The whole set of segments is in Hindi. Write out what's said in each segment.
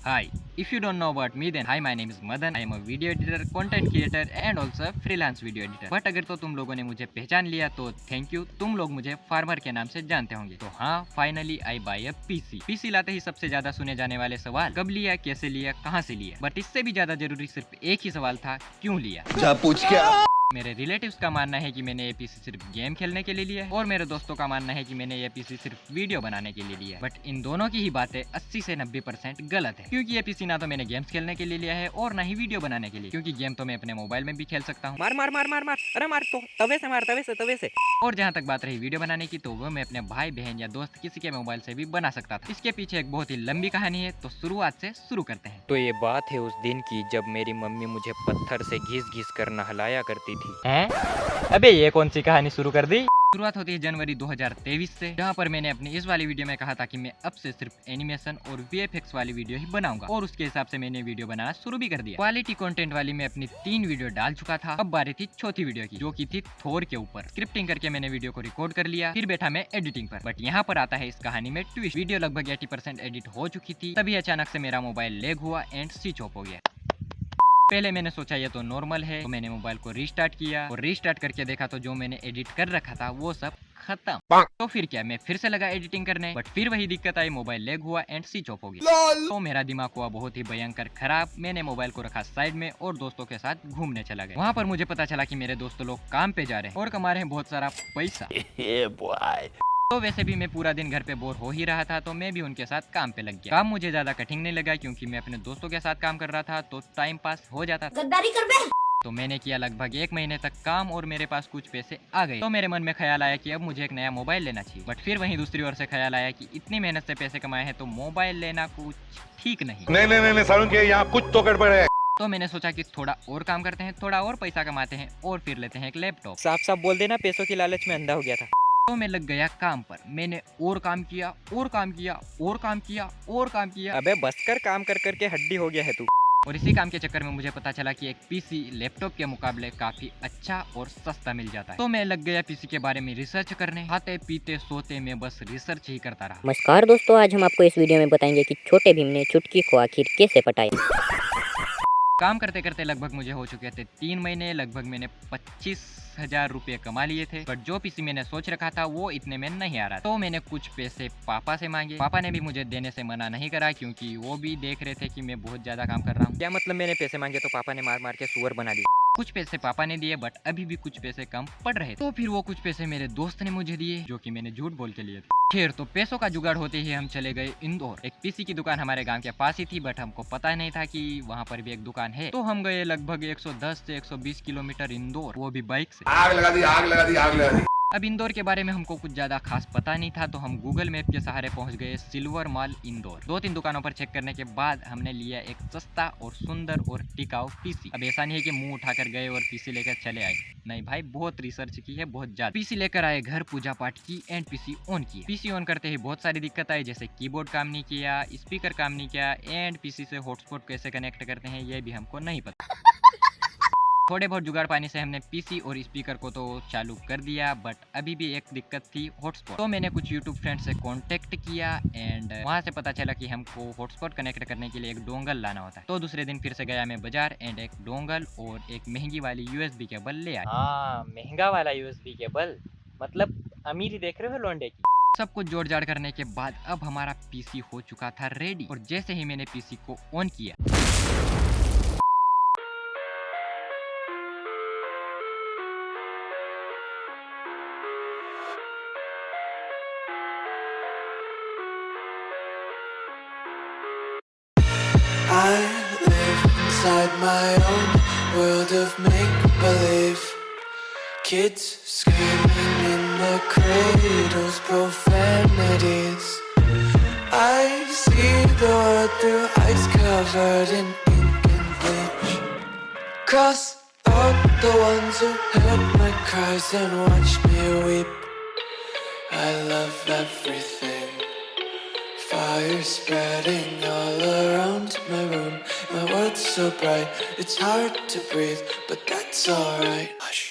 Hi. If you don't know about me, then hi, my name is Madan. I am a video editor, content creator and also a freelance video editor. But अगर तो तुम लोगों ने मुझे पहचान लिया तो थैंक यू, तुम लोग मुझे फार्मर के नाम से जानते होंगे। तो हाँ, finally I buy a PC. PC लाते ही सबसे ज्यादा सुने जाने वाले सवाल कब लिया, कैसे लिया, कहाँ से लिया। बट इससे भी ज्यादा जरूरी सिर्फ एक ही सवाल था, क्यों लिया। जा पूछ क्या। मेरे रिलेटिव्स का मानना है कि मैंने ये पीसी सिर्फ गेम खेलने के लिए लिया है और मेरे दोस्तों का मानना है कि मैंने ये पीसी सिर्फ वीडियो बनाने के लिए लिया है। बट इन दोनों की ही बातें 80 से 90% गलत है, क्योंकि ये पीसी ना तो मैंने गेम्स खेलने के लिए लिया है और ना ही वीडियो बनाने के लिए, क्योंकि गेम तो मैं अपने मोबाइल में भी खेल सकता हूँ। मार मार मार मार मार, अरे मार तो तवे से मार, तवे से। और जहाँ तक बात रही वीडियो बनाने की, तो वो मैं अपने भाई बहन या दोस्त किसी के मोबाइल से भी बना सकता था। इसके पीछे एक बहुत ही लंबी कहानी है, तो शुरुआत से शुरू करते हैं। तो ये बात है उस दिन की जब मेरी मम्मी मुझे पत्थर से घिस घिस कर नहलाया करती थी। हैं? अबे ये कौन सी कहानी शुरू कर दी। शुरुआत होती है जनवरी 2023 से, जहाँ पर मैंने अपनी इस वाली वीडियो में कहा था कि मैं अब से सिर्फ एनिमेशन और वीएफएक्स वाली वीडियो ही बनाऊंगा, और उसके हिसाब से मैंने वीडियो बनाना शुरू भी कर दिया। क्वालिटी कंटेंट वाली मैं अपनी 3 वीडियो डाल चुका था। अब बारी थी चौथी वीडियो की, जो की थी थोर के ऊपर। स्क्रिप्टिंग करके मैंने वीडियो को रिकॉर्ड कर लिया, फिर बैठा मैं एडिटिंग पर। बट यहाँ पर आता है इस कहानी में ट्विस्ट। वीडियो लगभग 80% एडिट हो चुकी थी, तभी अचानक से मेरा मोबाइल लैग हुआ एंड स्विच ऑफ हो गया। पहले मैंने सोचा ये तो नॉर्मल है, तो मैंने मोबाइल को रीस्टार्ट किया और रीस्टार्ट करके देखा तो जो मैंने एडिट कर रखा था वो सब खत्म। तो फिर क्या, मैं फिर से लगा एडिटिंग करने, बट फिर वही दिक्कत आई, मोबाइल लैग हुआ एंड स्विच ऑफ हो गया। तो मेरा दिमाग हुआ बहुत ही भयंकर खराब। मैंने मोबाइल को रखा साइड में और दोस्तों के साथ घूमने चला गया। वहाँ पर मुझे पता चला कि मेरे दोस्तों लोग काम पे जा रहे हैं और कमा रहे हैं बहुत सारा पैसा। तो वैसे भी मैं पूरा दिन घर पे बोर हो ही रहा था, तो मैं भी उनके साथ काम पे लग गया। काम मुझे ज्यादा कठिन नहीं लगा, क्योंकि मैं अपने दोस्तों के साथ काम कर रहा था, तो टाइम पास हो जाता था। गद्दारी कर बे। तो मैंने किया लगभग 1 महीने तक काम और मेरे पास कुछ पैसे आ गए। तो मेरे मन में ख्याल आया कि अब मुझे एक नया मोबाइल लेना चाहिए। बट फिर वहीं दूसरी ओर से ख्याल आया कि इतनी मेहनत से पैसे कमाए हैं तो मोबाइल लेना कुछ ठीक नहीं। नहीं सारुण के यहाँ कुछ तो गड़बड़ है। तो मैंने सोचा कि थोड़ा और काम करते हैं, थोड़ा और पैसा कमाते हैं और फिर लेते हैं एक लैपटॉप। साफ साफ बोल देना, पैसों की लालच में अंधा हो गया था। तो मैं लग गया काम पर। मैंने और काम किया और काम किया और काम किया और काम किया। अबे बस कर, काम कर करके हड्डी हो गया है तू। और इसी काम के चक्कर में मुझे पता चला कि एक पीसी लैपटॉप के मुकाबले काफी अच्छा और सस्ता मिल जाता है। तो मैं लग गया पीसी के बारे में रिसर्च करने। खाते पीते सोते मैं बस रिसर्च ही करता रहा। नमस्कार दोस्तों, आज हम आपको इस वीडियो में बताएंगे कि छोटे भीम ने चुटकी को आखिर कैसे पटाई। काम करते करते लगभग मुझे हो चुके थे 3 महीने। लगभग मैंने 25,000 रुपये कमा लिए थे। बट जो पीसी मैंने सोच रखा था वो इतने में नहीं आ रहा। तो मैंने कुछ पैसे पापा से मांगे। पापा ने भी मुझे देने से मना नहीं करा, क्योंकि वो भी देख रहे थे कि मैं बहुत ज्यादा काम कर रहा हूँ। क्या मतलब मैंने पैसे मांगे तो पापा ने मार मार के सुअर बना दिया। कुछ पैसे पापा ने दिए, बट अभी भी कुछ पैसे कम पड़ रहे थे। तो फिर वो कुछ पैसे मेरे दोस्त ने मुझे दिए, जो कि मैंने झूठ बोल के लिए थे। खैर, तो पैसों का जुगाड़ होते ही हम चले गए इंदौर। एक पीसी की दुकान हमारे गांव के पास ही थी, बट हमको पता नहीं था कि वहाँ पर भी एक दुकान है। तो हम गए लगभग 110 से 120 किलोमीटर इंदौर, वो भी बाइक से। आग लगा दी। अब इंदौर के बारे में हमको कुछ ज्यादा खास पता नहीं था, तो हम गूगल मैप के सहारे पहुंच गए सिल्वर मॉल इंदौर। 2-3 दुकानों पर चेक करने के बाद हमने लिया एक सस्ता और सुंदर और टिकाऊ पीसी। अब ऐसा नहीं है कि मुंह उठाकर गए और पीसी लेकर चले आए। नहीं भाई, बहुत रिसर्च की है, बहुत ज्यादा। पीसी लेकर आए घर, पूजा पाठ की एंड पीसी ऑन किया। पीसी ऑन करते ही बहुत सारी दिक्कत आई, जैसे कीबोर्ड काम नहीं किया, स्पीकर काम नहीं किया एंड पीसी से हॉटस्पॉट कैसे कनेक्ट करते हैं ये भी हमको नहीं पता। थोड़े बहुत जुगाड़ पाने से हमने पीसी और स्पीकर को तो चालू कर दिया, बट अभी भी एक दिक्कत थी, हॉटस्पॉट। तो मैंने कुछ यूट्यूब फ्रेंड से कांटेक्ट किया एंड वहां से पता चला कि हमको हॉटस्पॉट कनेक्ट करने के लिए एक डोंगल लाना होता है। तो दूसरे दिन फिर से गया मैं बाजार एंड एक डोंगल और एक महंगी वाली यूएसबी केबल ले आया। हाँ, महंगा वाला यूएसबी केबल, मतलब अमीरी देख रहे हो लौंडे की। सब कुछ जोड़ जाड़ करने के बाद अब हमारा पीसी हो चुका था रेडी, और जैसे ही मैंने पीसी को ऑन किया, I live inside my own world of make-believe. Kids screaming in the cradles, profanities. I see the world through eyes covered in ink and bleach. Cross out the ones who heard my cries and watched me weep. I love everything. Fire spreading all around my room. My world's so bright, it's hard to breathe, but that's alright. Hush.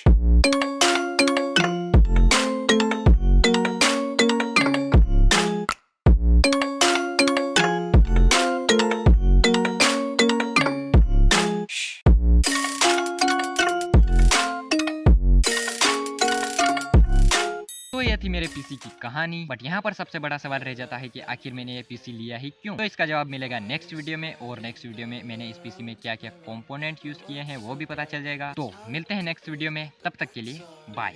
ये थी मेरे पीसी की कहानी। बट यहाँ पर सबसे बड़ा सवाल रह जाता है कि आखिर मैंने ये पीसी लिया ही क्यों। तो इसका जवाब मिलेगा नेक्स्ट वीडियो में, और नेक्स्ट वीडियो में मैंने इस पीसी में क्या क्या कंपोनेंट यूज किए हैं वो भी पता चल जाएगा। तो मिलते हैं नेक्स्ट वीडियो में, तब तक के लिए बाय।